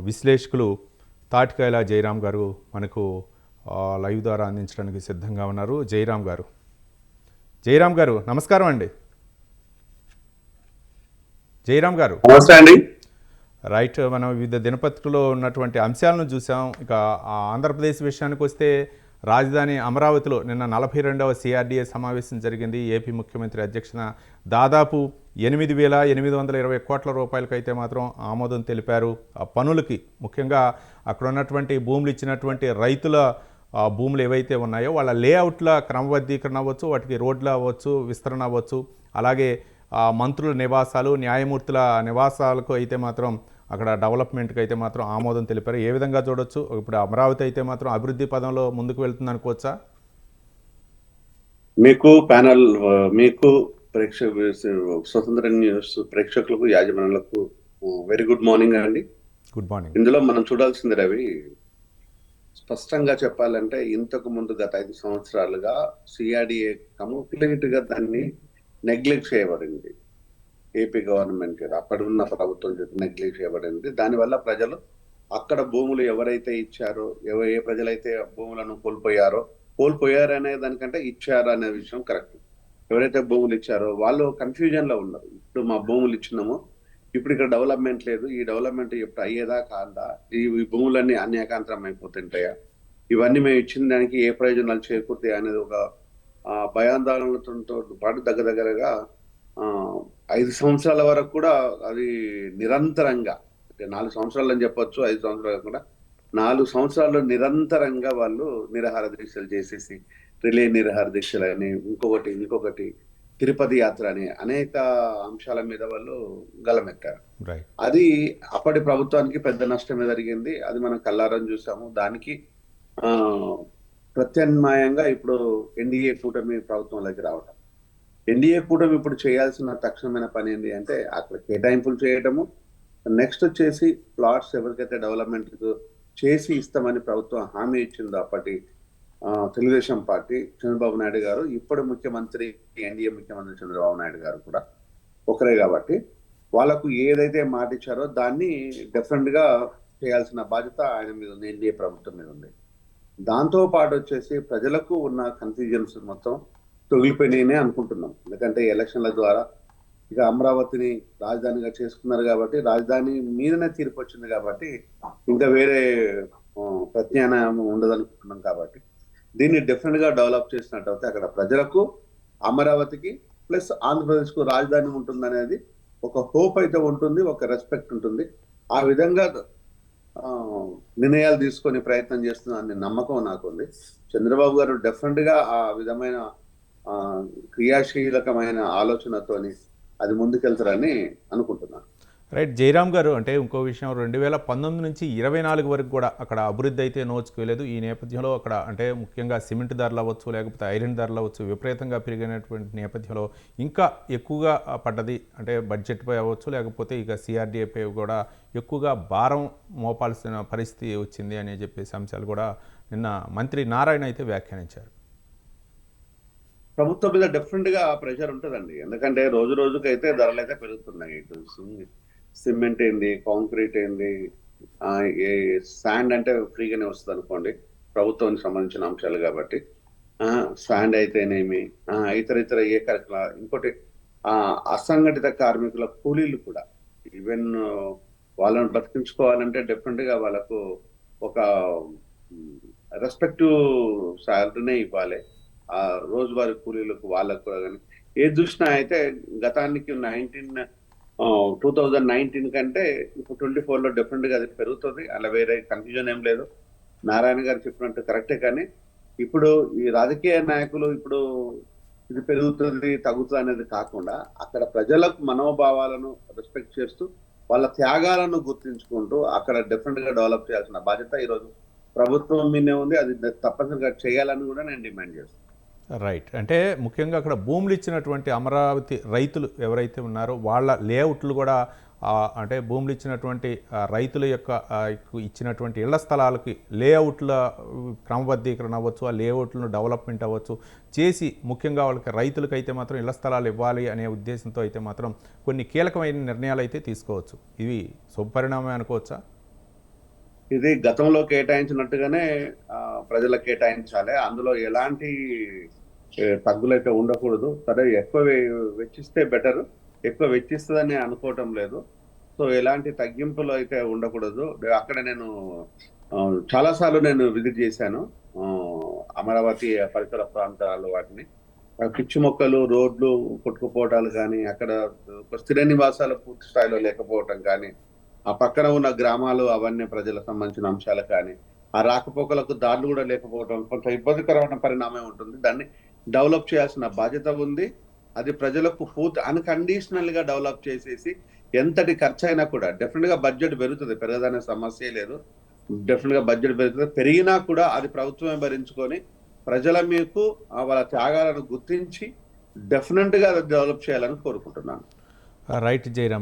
విశ్లేషకులు తాటికాయల జయరాం గారు మనకు లైవ్ ద్వారా అందించడానికి సిద్ధంగా ఉన్నారు. జయరాం గారు నమస్కారం అండి. జయరాం గారు నమస్తే అండి. రైట్, మనం వివిధ దినపత్రికలో ఉన్నటువంటి అంశాలను చూసాం. ఇక ఆంధ్రప్రదేశ్ విషయానికి వస్తే రాజధాని అమరావతిలో నిన్న 42వ సిఆర్డీఏ సమావేశం జరిగింది. ఏపీ ముఖ్యమంత్రి అధ్యక్షన దాదాపు 8,820 కోట్ల రూపాయలకైతే మాత్రం ఆమోదం తెలిపారు. ఆ పనులకి ముఖ్యంగా అక్కడ ఉన్నటువంటి భూములు ఇచ్చినటువంటి రైతుల భూములు ఏవైతే ఉన్నాయో వాళ్ళ లేఅవుట్ల క్రమబద్ధీకరణ అవ్వచ్చు, వాటికి రోడ్లు అవ్వచ్చు, విస్తరణ అవ్వచ్చు, అలాగే మంత్రుల నివాసాలు, న్యాయమూర్తుల నివాసాలకు అయితే మాత్రం అక్కడ డెవలప్మెంట్కి అయితే మాత్రం ఆమోదం తెలిపారు. ఏ విధంగా చూడొచ్చు? ఇప్పుడు అమరావతి అయితే మాత్రం అభివృద్ధి పదంలో ముందుకు వెళ్తుంది అనుకోవచ్చా? మీకు ప్యానల్, మీకు స్వతంత్ర న్యూస్ ప్రేక్షకులకు, యాజమానులకు వెరీ గుడ్ మార్నింగ్ అండి. Good morning. ఇందులో మనం చూడాల్సింది రవి, స్పష్టంగా చెప్పాలంటే ఇంతకు ముందు గత 5 సంవత్సరాలుగా సిఆర్డిఏ కంప్లీట్ గా దాన్ని నెగ్లెక్ట్ చేయబడింది. ఏపీ గవర్నమెంట్ అప్పటి ఉన్న ప్రభుత్వం నెగ్లెక్ట్ చేయబడింది. దానివల్ల ప్రజలు అక్కడ భూములు ఎవరైతే ఇచ్చారో, ఏ ప్రజలైతే భూములను కోల్పోయారనే దానికంటే ఇచ్చారు అనే విషయం కరెక్ట్. ఎవరైతే భూములు ఇచ్చారో వాళ్ళు కన్ఫ్యూజన్ లో ఉన్నారు. ఇప్పుడు మా భూములు ఇచ్చినాము, ఇప్పుడు ఇక్కడ డెవలప్మెంట్ లేదు, ఈ డెవలప్మెంట్ ఇప్పుడు అయ్యేదా కాదా, ఈ భూములన్నీ అన్యాకాంతరం అయిపోతుంటాయా, ఇవన్నీ మేము ఇచ్చిన దానికి ఏ ప్రయోజనాలు చేకూరుతాయి అనేది ఒక భయాందోళనలతో పాటు దగ్గరగా 5 సంవత్సరాల వరకు కూడా అది నిరంతరంగా, అంటే 4 సంవత్సరాలు అని చెప్పొచ్చు, 5 సంవత్సరాలు కూడా 4 సంవత్సరాలు నిరంతరంగా వాళ్ళు నిరాహార దీక్షలు చేసేసి, రిలే నిరాహార దీక్షలు అని, ఇంకొకటి తిరుపతి యాత్ర అని అనేక అంశాల మీద వాళ్ళు గలమెత్తారు. అది అప్పటి ప్రభుత్వానికి పెద్ద నష్టమే జరిగింది. అది మనం కల్లారని చూసాము. దానికి ప్రత్యామ్నాయంగా ఇప్పుడు ఎన్డీఏ కూటమి ప్రభుత్వంలోకి రావటం. ఎన్డీఏ కూటమి ఇప్పుడు చేయాల్సిన తక్షణమైన పని ఏంటి అంటే అక్కడ కేటాయింపులు చేయటము, నెక్స్ట్ వచ్చేసి ప్లాట్స్ ఎవరికైతే డెవలప్మెంట్ చేసి ఇస్తామని ప్రభుత్వం హామీ ఇచ్చిందో అప్పటి తెలుగుదేశం పార్టీ, చంద్రబాబు నాయుడు గారు, ఇప్పుడు ముఖ్యమంత్రి ఎన్డీఏ ముఖ్యమంత్రి చంద్రబాబు నాయుడు గారు కూడా ఒకరే కాబట్టి వాళ్ళకు ఏదైతే మాట ఇచ్చారో దాన్ని డెఫినెట్ గా చేయాల్సిన బాధ్యత ఆయన మీద ఉంది, ఎన్డీఏ ప్రభుత్వం మీద ఉంది. దాంతో పాటు వచ్చేసి ప్రజలకు ఉన్న కన్ఫ్యూజన్స్ మొత్తం తొగిలిపోయినాయనే అనుకుంటున్నాం. ఎందుకంటే ఎలక్షన్ల ద్వారా ఇక అమరావతిని రాజధానిగా చేసుకున్నారు కాబట్టి, రాజధాని మీదనే తీర్పు వచ్చింది కాబట్టి ఇంకా వేరే ప్రత్యామ్నాయం ఉండదనుకుంటున్నాం. కాబట్టి దీన్ని డెఫినెట్ గా డెవలప్ చేసినట్టయితే అక్కడ ప్రజలకు, అమరావతికి ప్లస్ ఆంధ్రప్రదేశ్ కు రాజధాని ఉంటుందనేది ఒక హోప్ అయితే ఉంటుంది, ఒక రెస్పెక్ట్ ఉంటుంది. ఆ విధంగా నిర్ణయాలు తీసుకొని ప్రయత్నం చేస్తున్న నమ్మకం నాకుంది. చంద్రబాబు గారు డెఫినెట్ గా ఆ విధమైన క్రియాశీలకమైన ఆలోచనతోని అది ముందుకెళ్తారని అనుకుంటున్నాను. రైట్ జయరాం గారు, అంటే ఇంకో విషయం, 2019 నుంచి 24 వరకు కూడా అక్కడ అభివృద్ధి అయితే నోచుకోలేదు. ఈ నేపథ్యంలో అక్కడ అంటే ముఖ్యంగా సిమెంట్ ధరలు అవ్వచ్చు, లేకపోతే ఐరన్ ధరలు అవ్వచ్చు, విపరీతంగా పెరిగినటువంటి నేపథ్యంలో ఇంకా ఎక్కువగా పడ్డది. అంటే బడ్జెట్పై అవ్వచ్చు, లేకపోతే ఇక సిఆర్డీఏపై కూడా ఎక్కువగా భారం మోపాల్సిన పరిస్థితి వచ్చింది అని చెప్పేసి అంశాలు కూడా నిన్న మంత్రి నారాయణ అయితే వ్యాఖ్యానించారు. ప్రభుత్వం మీద డెఫినెట్ గా ప్రెషర్ ఉంటుందండి. ఎందుకంటే రోజు రోజుకైతే ధరలు అయితే పెరుగుతున్నాయి. సిమెంట్ ఏంది, కాంక్రీట్ ఏంది, శాండ్ అంటే ఫ్రీగానే వస్తుంది అనుకోండి, ప్రభుత్వానికి సంబంధించిన అంశాలు కాబట్టి. శాండ్ అయితేనేమి, ఇతర ఏ కార్యక్రమాలు, ఇంకోటి అసంఘటిత కార్మికుల కూలీలు కూడా, ఈవెన్ వాళ్ళని బ్రతికించుకోవాలంటే డెఫినెట్ గా వాళ్ళకు ఒక రెస్పెక్టివ్ శాలరీనే ఇవ్వాలి. ఆ రోజువారీ కూలీలకు వాళ్ళకు కూడా. కానీ ఏది చూసినా అయితే గతానికి 2019 కంటే ఇప్పుడు 24లో డెఫినెట్ గా అది పెరుగుతుంది. అలా వేరే కన్ఫ్యూజన్ ఏం లేదు. నారాయణ గారు చెప్పినట్టు కరెక్టే. కానీ ఇప్పుడు ఈ రాజకీయ నాయకులు ఇప్పుడు ఇది పెరుగుతుంది తగ్గుతుంది అనేది కాకుండా అక్కడ ప్రజలకు మనోభావాలను రెస్పెక్ట్ చేస్తూ వాళ్ళ త్యాగాలను గుర్తించుకుంటూ అక్కడ డెఫినెట్ గా డెవలప్ చేయాల్సిన బాధ్యత ఈరోజు ప్రభుత్వం మీదే ఉంది. అది తప్పనిసరిగా చేయాలని కూడా నేను డిమాండ్ చేస్తాను. రైట్, అంటే ముఖ్యంగా అక్కడ భూములు ఇచ్చినటువంటి అమరావతి రైతులు ఎవరైతే ఉన్నారో వాళ్ళ లేఅవుట్లు కూడా అంటే భూములు ఇచ్చినటువంటి రైతుల యొక్క ఇచ్చినటువంటి ఇళ్ల స్థలాలకి లేఅవుట్ల క్రమబద్ధీకరణ అవ్వచ్చు, ఆ లేఅవుట్లను డెవలప్మెంట్ అవ్వచ్చు చేసి ముఖ్యంగా వాళ్ళకి రైతులకు అయితే మాత్రం ఇళ్ల స్థలాలు ఇవ్వాలి అనే ఉద్దేశంతో అయితే మాత్రం కొన్ని కీలకమైన నిర్ణయాలు అయితే తీసుకోవచ్చు. ఇవి శుభపరిణామం అనుకోవచ్చా? ఇది గతంలో కేటాయించినట్టుగానే ప్రజలకు కేటాయించాలి. అందులో ఎలాంటి తగ్గులైతే ఉండకూడదు. సరే ఎక్కువ వెచ్చిస్తే బెటర్, ఎక్కువ వెచ్చిస్తుందని అనుకోవటం లేదు. సో ఎలాంటి తగ్గింపులు అయితే ఉండకూడదు. అక్కడ నేను చాలాసార్లు నేను విజిట్ చేశాను అమరావతి పరిసర ప్రాంతాలు వాటిని. పిచ్చి మొక్కలు, రోడ్లు కొట్టుకుపోవటాలు కానీ, అక్కడ స్థిర నివాసాలు పూర్తి స్థాయిలో లేకపోవటం కానీ, ఆ పక్కన ఉన్న గ్రామాలు అవన్నీ ప్రజలకు సంబంధించిన అంశాలు కానీ, ఆ రాకపోకలకు దారులు కూడా లేకపోవడం కొంత ఇబ్బందికరమైన పరిణామం ఉంటుంది. దాన్ని డెవలప్ చేయాల్సిన బాధ్యత ఉంది. అది ప్రజలకు పూర్తి అన్కండిషనల్ గా డెవలప్ చేసేసి ఎంతటి ఖర్చు అయినా కూడా డెఫినెట్ గా బడ్జెట్ పెరుగుతుంది, పెరగదనే సమస్య లేదు. డెఫినెట్ గా బడ్జెట్ పెరుగుతుంది. పెరిగినా కూడా అది ప్రభుత్వమే భరించుకొని ప్రజల మీకు వాళ్ళ త్యాగాలను గుర్తించి డెఫినెట్ గా డెవలప్ చేయాలని కోరుకుంటున్నాను. రైట్ జయరామ్ గారు.